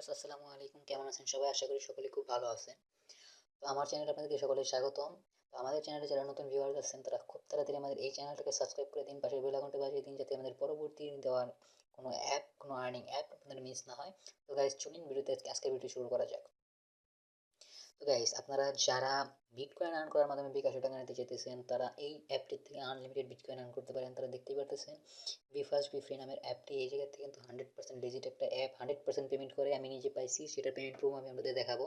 Viewers আসসালামু আলাইকুম, কেমন আছেন সবাই? আশা করি সকলে খুব ভালো আছেন। তো আমার চ্যানেলে আপনাদেরকে সকলে স্বাগতম। তো আমাদের চ্যানেলে যারা নতুন ভিউয়ার্স আছেন তারা খুব তাড়াতাড়ি আমাদের এই চ্যানেলটাকে সাবস্ক্রাইব করে দিন, পাশের বেল আইকনটা বাজিয়ে দিন যাতে আমাদের পরবর্তী দেওয়ার কোনো আর্নিং অ্যাপ আপনাদের মিস না হয়। তো গাইস চলুন আজকের ভিডিও শুরু করা যাক। তো গাইস আপনারা যারা বিটকয়েন আর্ন করার মাধ্যমে বিকাশে টাকা নিতে চাইতেছেন তারা এই অ্যাপটির থেকে আনলিমিটেড বিটকয়েন আর্ন করতে পারেন। তারা দেখতেই পারতেছেন বিফাস্ট বিফ্রি নামের অ্যাপটি এই জায়গা থেকে কিন্তু 100% লেজিট একটা অ্যাপ, 100% পেমেন্ট করে আমি নিজে পাইছি, সেটা পেমেন্ট প্রুফ আমি আপনাদের দেখাবো।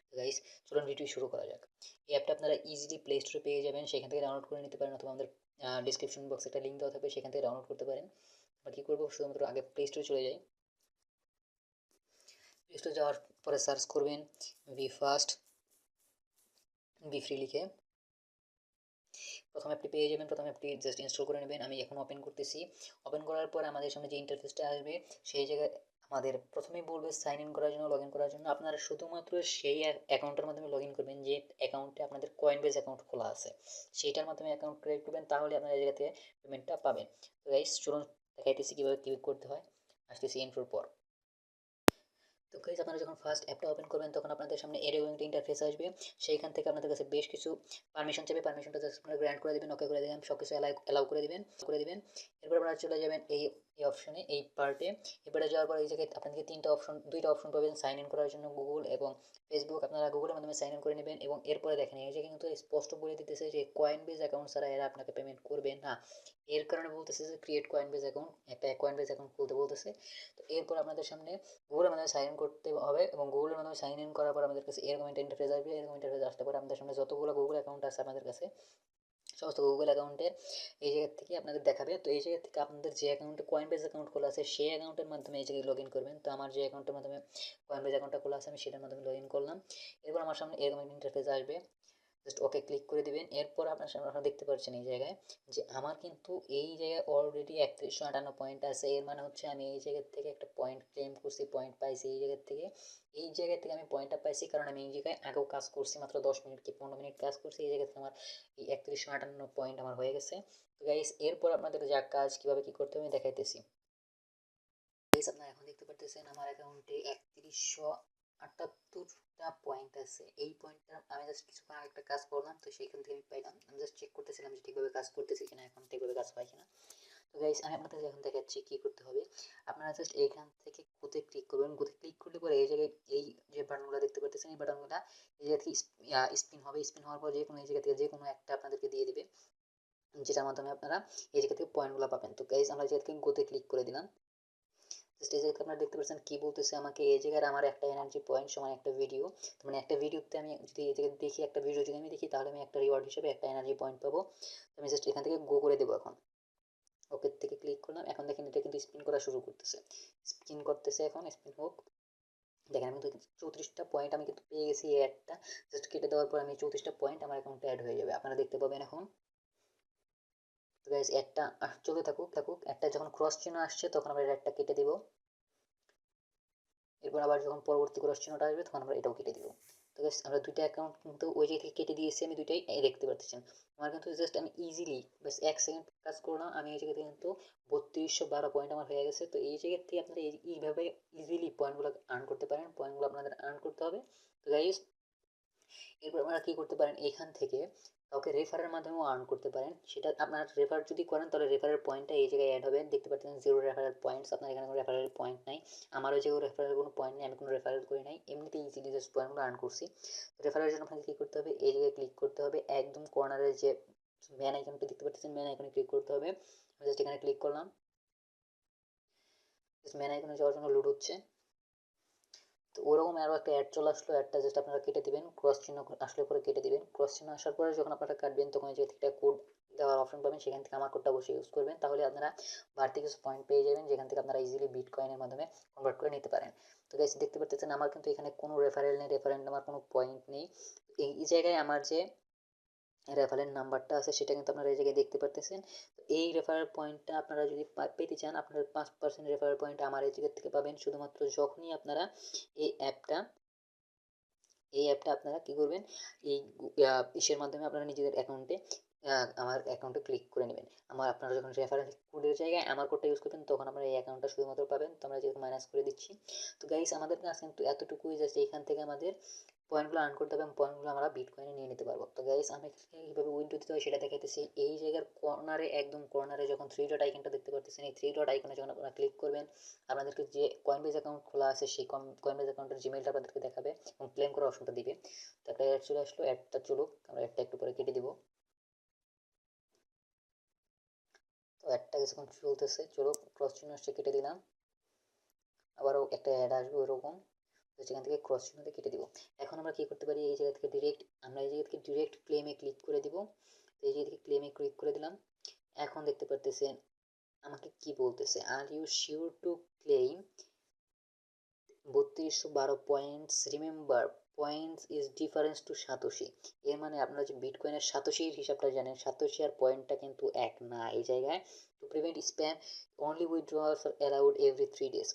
তো গাইস চলুন ভিডিও শুরু করা যাক। এই অ্যাপটা আপনারা ইজিলি প্লে স্টোরে পেয়ে যাবেন, সেখান থেকে ডাউনলোড করে নিতে পারেন অথবা আমাদের ডিসক্রিপশন বক্সে একটা লিঙ্ক দেওয়া থাকবে, সেখান থেকে ডাউনলোড করতে পারেন। আমরা কী করবো, শুধুমাত্র আগে প্লে স্টোরে চলে যাই। প্লে স্টোরে যাওয়ার পরে সার্চ করবেন বিফাস্ট বিফ্রি লিখে। প্রথম অ্যাপটি পেয়ে যাবেন, প্রথম অ্যাপটি জাস্ট ইনস্টল করে নেবেন। আমি এখন ওপেন করতেছি। ওপেন করার পর আমাদের সামনে যে ইন্টারফেসটা আসবে সেই জায়গায় আমাদের প্রথমেই বলবে সাইন ইন করার জন্য, লগ ইন করার জন্য। আপনারা শুধুমাত্র সেই অ্যাকাউন্টের মাধ্যমে লগ ইন করবেন যে অ্যাকাউন্টে আপনাদের কয়েনবেজ অ্যাকাউন্ট খোলা আছে, সেইটার মাধ্যমে অ্যাকাউন্ট ক্রিয়েট করবেন, তাহলে আপনারা এই জায়গা থেকে পেমেন্টটা পাবেন। তো গাইস চলুন দেখাইতেছি কীভাবে ক্লিক করতে হয়। আসতেছি ইন্ট্রোর পর। তো গাইজ আপনারা যখন ফার্স্ট অ্যাপটা ওপেন করবেন তখন আপনাদের সামনে এরকম একটা ইন্টারফেস আসবে। সেইখান থেকে আপনাদের কাছে বেশ কিছু পারমিশন চাইবে, পারমিশনটা জাস্ট আপনারা গ্র্যান্ট করে দেবেন, ওকে করে দিবেন, সব কিছু অ্যালাউ করে দিবেন। এরপর আপনারা চলে যাবেন এই অপশনে, এই পার্টে। এবারে যাওয়ার পর এই জায়গায় আপনাদেরকে দুইটা অপশন পাবেন সাইন ইন করার জন্য, গুগল এবং ফেসবুক। আপনারা গুগলের মাধ্যমে সাইন ইন করে নেবেন এবং এরপরে দেখেন এই জায়গায় কিন্তু স্পষ্ট বলে দিতেছে যে কয়েনবেজ অ্যাকাউন্ট ছাড়া এরা আপনাকে পেমেন্ট করবে না। এর কারণে বলতেছে যে ক্রিয়েট কয়েনবেজ অ্যাকাউন্ট, একটা কয়েনবেজ অ্যাকাউন্ট খুলতে বলতেছে। তো এরপর আপনাদের সামনে গুগলের মাধ্যমে সাইন ইন করতে হবে এবং গুগলের মাধ্যমে সাইন ইন করার পর আমাদের কাছে এরকম একটা ইন্টারফেস আসবে। এরকম ইন্টারফেস আসতে পারে আমাদের সামনে যতগুলো গুগল অ্যাকাউন্ট আছে আমাদের কাছে, সমস্ত গুগল অ্যাকাউন্টের এই জায়গা থেকে আপনাদের দেখাবে। তো এই জায়গা থেকে আপনাদের যে অ্যাকাউন্টে কয়েনবেজ অ্যাকাউন্ট খোলা আছে সেই অ্যাকাউন্টের মাধ্যমে এই জায়গায় লগ ইন করবেন। তো আমার যে অ্যাকাউন্টের মাধ্যমে কয়েনবেজ অ্যাকাউন্টটা খোলা আছে আমি সেটার মাধ্যমে লগ ইন করলাম। এরপর আমার সামনে এরকম একটা ইন্টারফেস আসবে, জাস্ট ওকে ক্লিক করে দিবেন। এরপর আপনারা দেখতে পাচ্ছেন এই জায়গায় যে আমার কিন্তু এই জায়গায় অলরেডি 3158 পয়েন্ট আছে। এর মানে হচ্ছে আমি এই জায়গা থেকে একটা পয়েন্ট ক্লেম করছি, পয়েন্ট পাইছি এই জায়গা থেকে আমি পয়েন্টটা পাইছি কারণ আমি এই জায়গায় আগেও কাজ করছি, মাত্র 10 মিনিট কি 15 মিনিট কাজ করছি। এই জায়গা থেকে আমার এই 3158 পয়েন্ট আমার হয়ে গেছে। তো গাইস এরপর আপনাদের যা কাজ কীভাবে কী করতে হবে আমি দেখাইতেছি। গাইস আপনারা এখন দেখতে পারতেছেন আমার অ্যাকাউন্টে 3178টা পয়েন্ট আছে। এই পয়েন্টটা আমি জাস্ট কিছুক্ষণ আগে একটা কাজ করলাম, তো সেইখান থেকে আমি পাইলাম। আমি জাস্ট চেক করতেছিলাম যে ঠিকভাবে কাজ করতেছি কিনা, এখন ঠিকভাবে কাজ পাই কিনা। তো গাইস আমি আপনাদের এখন দেখাচ্ছি কী করতে হবে। আপনারা জাস্ট এইখান থেকে গোতে ক্লিক করবেন। গোতে ক্লিক করলে পরে এই জায়গায় এই যে বাটনগুলো দেখতে পারতেছেন, এই বাটনগুলো এই জায়গা থেকে স্পিন হবে। স্পিন হওয়ার পর যে কোনো এই জায়গা থেকে যে কোনো একটা আপনাদেরকে দিয়ে দিবে, যেটার মাধ্যমে আপনারা এই জায়গা থেকে পয়েন্টগুলো পাবেন। তো গাইস আমরা এই জায়গা থেকে গোতে ক্লিক করে দিলাম। জাস্ট এই জায়গাতে আপনারা দেখতে পাচ্ছেন কি বলতেছে আমাকে, এই জায়গায় আমার একটা এনার্জি পয়েন্ট সমান একটা ভিডিও। মানে একটা ভিডিওতে আমি যদি এই জায়গায় দেখি, একটা ভিডিও যদি আমি দেখি তাহলে আমি একটা রিওয়ার্ড হিসেবে একটা এনার্জি পয়েন্ট পাবো। তো আমি জাস্ট এখান থেকে গো করে দেবো। এখন ওকে থেকে ক্লিক করলাম। এখন দেখেন এটা কিন্তু স্পিন করা শুরু করতেছে, স্পিন করতেছে, এখন স্পিন হোক। দেখেন আমি কিন্তু 34টা পয়েন্ট আমি কিন্তু পেয়ে গেছি। এই অ্যাডটা জাস্ট কেটে দেওয়ার পর আমি 34টা পয়েন্ট আমার অ্যাকাউন্টে অ্যাড হয়ে যাবে, আপনারা দেখতে পাবেন এখন। তো গাইস অ্যাডটা চলতে থাকুক। অ্যাডটা যখন ক্রস চিহ্ন আসছে তখন আমরা অ্যাডটা কেটে দেবো। এরপর আবার যখন পরবর্তী ক্রস চিহ্নটা আসবে তখন আমরা এটাও কেটে দিব। তো গাইস আমরা দুইটা অ্যাকাউন্ট কিন্তু ওই জায়গা থেকে কেটে দিয়েছি, আমি দুইটাই দেখতে পাচ্ছেন। আমার কিন্তু জাস্ট আমি ইজিলি বাস 1 সেকেন্ড কাজ করলাম, আমি এই জায়গা থেকে কিন্তু 3212 পয়েন্ট আমার হয়ে গেছে। তো এই জায়গা থেকে আপনারা এইভাবে ইজিলি পয়েন্টগুলো আর্ন করতে পারেন। পয়েন্টগুলো আপনাদের আর্ন করতে হবে। তো গাইস এরপর আপনারা কী করতে পারেন, এখান থেকে কাউকে রেফারের মাধ্যমেও আর্ন করতে পারেন। সেটা আপনার রেফার যদি করেন তাহলে রেফারের পয়েন্টটা এই জায়গায় অ্যাড হবে। দেখতে পাচ্ছেন 0 রেফারেল পয়েন্টস, আপনার এখানে কোনো রেফারেল পয়েন্ট নাই। আমারও যেহেতু রেফারেল কোনো পয়েন্ট নেই, আমি কোনো রেফারেল করি নাই, এমনিতেই ইজিলি জাস্ট পয়েন্টগুলো আর্ন করছি। রেফারের জন্য আপনাকে কী করতে হবে, এই জায়গায় ক্লিক করতে হবে। একদম কর্নারে যে ম্যান আইকনটা দেখতে পাচ্ছেন, ম্যান আইকনে ক্লিক করতে হবে। আমি জাস্ট এখানে ক্লিক করলাম। ম্যান আইকনে যাওয়ার জন্য লোড হচ্ছে। তো ওরকম আরও একটা অ্যাড চলে আসলো, অ্যাডটা জাস্ট আপনারা কেটে দিবেন। ক্রস চিহ্ন আসলে পরে কেটে দিবেন। ক্রস চিহ্ন আসার পরে যখন আপনারা কাটবেন তখন যে একটা কোড দেওয়ার অপশন পাবেন, সেখান থেকে আমার কোডটা অবশ্যই ইউজ করবেন, তাহলে আপনারা বাড়তি কিছু পয়েন্ট পেয়ে যাবেন, যেখান থেকে আপনারা ইজিলি বিটকয়েনের মাধ্যমে কনভার্ট করে নিতে পারেন। তো গাইস দেখতে পাচ্ছেন আমার কিন্তু এখানে কোনো রেফারেল নেই, রেফারেন্ড আমার কোনো পয়েন্ট নেই। এই জায়গায় আমার যে রেফারেল নাম্বারটা আছে সেটা কিন্তু আপনারা এই জায়গায় দেখতে পারতেছেন। তো এই রেফারেল পয়েন্টটা আপনারা যদি পেতে চান, আপনার 5% রেফারেল পয়েন্ট আমার এই জায়গা থেকে পাবেন শুধুমাত্র যখনই আপনারা এই অ্যাপটা আপনারা কী করবেন, এই ইসের মাধ্যমে আপনারা নিজেদের অ্যাকাউন্টে আমার অ্যাকাউন্টে ক্লিক করে নেবেন। আপনারা যখন রেফারেল কোডের জায়গায় আমার কোডটা ইউজ করবেন তখন আপনারা এই অ্যাকাউন্টটা শুধুমাত্র পাবেন। তো আমরা যেহেতু মাইনাস করে দিচ্ছি। তো গাইস আমাদের কাছে কিন্তু এতটুকুই, জাস্ট এইখান থেকে আমাদের পয়েন্টগুলো আর্ন করতে হবে এবং পয়েন্টগুলো আমরা বিটকয়েনে নিয়ে নিতে পারবো। তো গাইস আমি কীভাবে উইথড্র দিতে হয় সেটা দেখাইতেছি। এই জায়গার কর্নারে, একদম কর্নারে যখন থ্রি ডট আইকনটা দেখতে পাচ্ছেন, এই থ্রি ডট আইকনে যখন আপনারা ক্লিক করবেন আপনাদেরকে যে কয়েনবেজ অ্যাকাউন্ট খোলা আছে সেই কয়েনবেজ অ্যাকাউন্টের জিমেলটা আপনাদেরকে দেখাবে এবং ক্লেম করার অপশনটা দিবে। তো একটা অ্যাড চলে আসলো, অ্যাডটা চলুক, আমরা অ্যাডটা একটু পরে কেটে দিব। তো অ্যাডটা কিছুক্ষণ চলতেছে, চলুক, ক্রস চিহ্ন আসছে, কেটে দিলাম। আবারও একটা অ্যাড আসবে ওরকম, তো সেখান থেকে ক্রস চিহ্ন দিয়ে কেটে দিব। এখন আমরা কী করতে পারি, এই জায়গা থেকে ডিরেক্ট, আমরা এই জায়গা থেকে ডিরেক্ট ক্লেমে ক্লিক করে দিব। তো এই জায়গা থেকে ক্লেমে ক্লিক করে দিলাম। এখন দেখতে পারতেছেন আমাকে কি বলতেছে, are you sure to claim 3212 points, remember points is difference to Satoshi. এর মানে আপনারা যে বিটকয়েনের সাতোশির হিসাবটা জানেন, সাতোশি আর পয়েন্টটা কিন্তু এক না এই জায়গায়। To prevent spam only withdrawals are allowed every 3 days।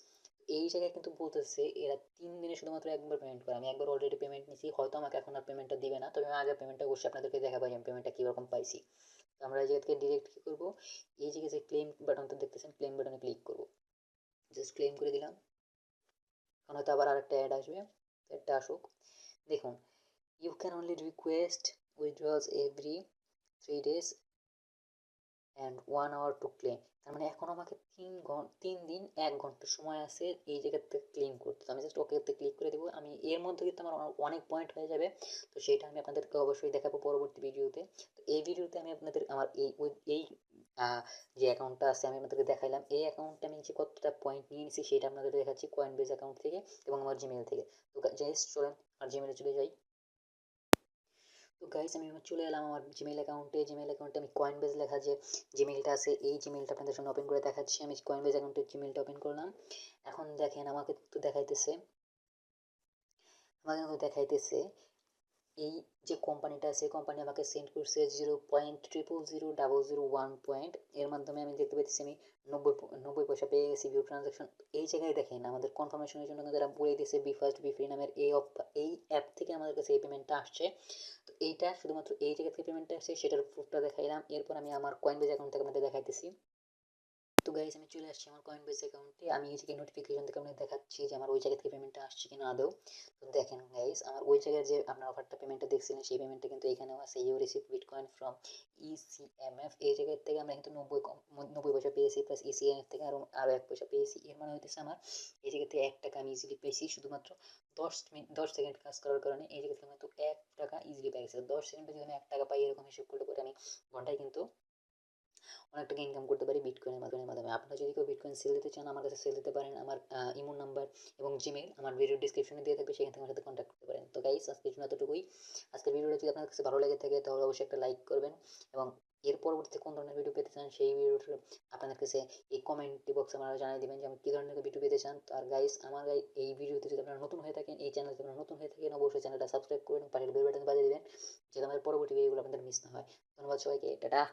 এই জায়গায় কিন্তু বলতেছে এরা 3 দিনে শুধুমাত্র একবার পেমেন্ট করে। আমি একবার অলরেডি পেমেন্ট নিয়েছি, হয়তো আমাকে এখন আর পেমেন্টটা দিবে না, তবে আমি আগে পেমেন্টটা অবশ্যই আপনাদেরকে দেখাবো আমি পেমেন্টটা কীরকম পাইছি। তো আমরা এই জায়গা থেকে ডিরেক্ট কী করবো, এই জায়গায় যে ক্লেম বাটনটা দেখতেছেন, ক্লেম বাটনে ক্লিক করবো, জাস্ট ক্লেম করে দিলাম। এখন হয়তো আবার আরেকটা অ্যাড আসবে, অ্যাডটা আসুক। দেখুন, you can only request withdrawals every 3 days and 1 hour to claim. তার মানে এখন আমাকে 3 দিন 1 ঘন্টা সময় আছে এই জায়গার থেকে ক্লেম করতে। তো আমি জাস্ট ওকেতে ক্লিক করে দেবো। আমি এর মধ্যে কিন্তু আমার অনেক পয়েন্ট হয়ে যাবে। তো সেইটা আমি আপনাদেরকে অবশ্যই দেখাবো পরবর্তী ভিডিওতে। তো এই ভিডিওতে আমি আপনাদের আমার এই যে অ্যাকাউন্টটা আছে আমি আপনাদেরকে দেখাইলাম, এই অ্যাকাউন্টে আমি যে কতটা পয়েন্ট নিয়ে নিছি সেটা আপনাদের দেখাচ্ছি কয়েনবেজ অ্যাকাউন্ট থেকে এবং আমার জিমেল থেকে। তো গাইস চলেন আর জিমেলে চলে যাই। তো গাইস আমি এবার চলে এলাম আমার জিমেল অ্যাকাউন্টে। জিমেল অ্যাকাউন্টে আমি কয়েনবেজ লেখা যে জিমেলটা আছে এই জিমেলটা আপনাদের সামনে ওপেন করে দেখাচ্ছি। আমি কয়েনবেজ অ্যাকাউন্টের জিমেলটা ওপেন করলাম। এখন দেখেন আমাকে তো দেখাইতেছে, এই যে কোম্পানিটা আছে এই কোম্পানি আমাকে সেন্ড করছে 0.000001 পয়েন্ট। এর মাধ্যমে আমি দেখতে পাচ্ছি আমি 90 পয়সা পেয়ে গেছি ভিউ ট্রানজাকশন। এই জায়গায় দেখেন আমাদের কনফার্মেশনের জন্য কিন্তু এরা বলে দিয়েছে বি ফার্স্ট বি ফ্রি নামের এই অ্যাপ থেকে আমাদের কাছে এই পেমেন্টটা আসছে। তো এইটা শুধুমাত্র এই জায়গা থেকে পেমেন্টটা আসছে, সেটার প্রুফটা দেখাইলাম। এরপর আমি আমার কয়েনবেজ অ্যাকাউন্ট থেকে আপনাদের দেখাইতেছি। তো গাইস আমি চলে আসছি আমার কয়েনবেজ অ্যাকাউন্টে। আমি এই যে নোটিফিকেশন থেকে আপনাদের দেখাচ্ছি যে আমার ওই জায়গা থেকে পেমেন্টটা আসছে কিনা আদৌ। তো দেখেন গাইস আমার ওই জায়গায় যে আপনার অফারটা পেমেন্টটা দেখছিলেন সেই পেমেন্টটা কিন্তু এখানেও আছে, ইউ রিসিভ বিটকয়েন ফ্রম ইসিএমএফ। এই জায়গার থেকে আমরা কিন্তু 90 পয়সা পেয়েছি, প্লাস ইসিএমএফ থেকে আরও 1 পয়সা পেয়েছি। এর মানে হইতেছে আমার এই জায়গা থেকে 1 টাকা আমি ইজিলি পেয়েছি শুধুমাত্র 10 সেকেন্ড কাজ করার কারণে। এই জায়গা থেকে কিন্তু 1 টাকা ইজিলি পাইছি। 10 সেকেন্ডে যদি আমি 1 টাকা পাই এরকম হিসেব করলে পরে আমি ঘন্টায় কিন্তু অনেক টাকা ইনকাম করতে পারি বিটকয়েনের মাধ্যমে। আপনারা যদি কেউ বিটকয়েন সেল দিতে চান আমার কাছে সেল দিতে পারেন। আমার ইমো নাম্বার এবং জিমেল আমার ভিডিও ডিসক্রিপশনে দিয়ে থাকবে, সেখান থেকে আমার সাথে কন্ট্যাক্ট করতে পারেন। তো গাইস আজকের জন্য এতটুকুই। আজকের ভিডিওটা যদি আপনার কাছে ভালো লেগে থাকে তাহলে অবশ্যই একটা লাইক করবেন এবং এর পরবর্তীতে কোন ধরনের ভিডিও পেতে চান সেই ভিডিওটা আপনাদের কাছে এই কমেন্ট বক্সে আপনারা জানিয়ে দেবেন যে আমি কী ধরনের ভিডিও পেতে চান। আর গাইস আমার এই ভিডিওতে যদি আপনারা নতুন হয়ে থাকেন, এই চ্যানেলে যদি আপনারা নতুন হয়ে থাকেন অবশ্যই চ্যানেলটা সাবস্ক্রাইব করবেন, পাশের বেল বাটন বাজিয়ে দেবেন যাতে আমাদের পরবর্তী ভিডিওগুলো আপনাদের মিস না হয়। ধন্যবাদ সবাইকে, টাটা।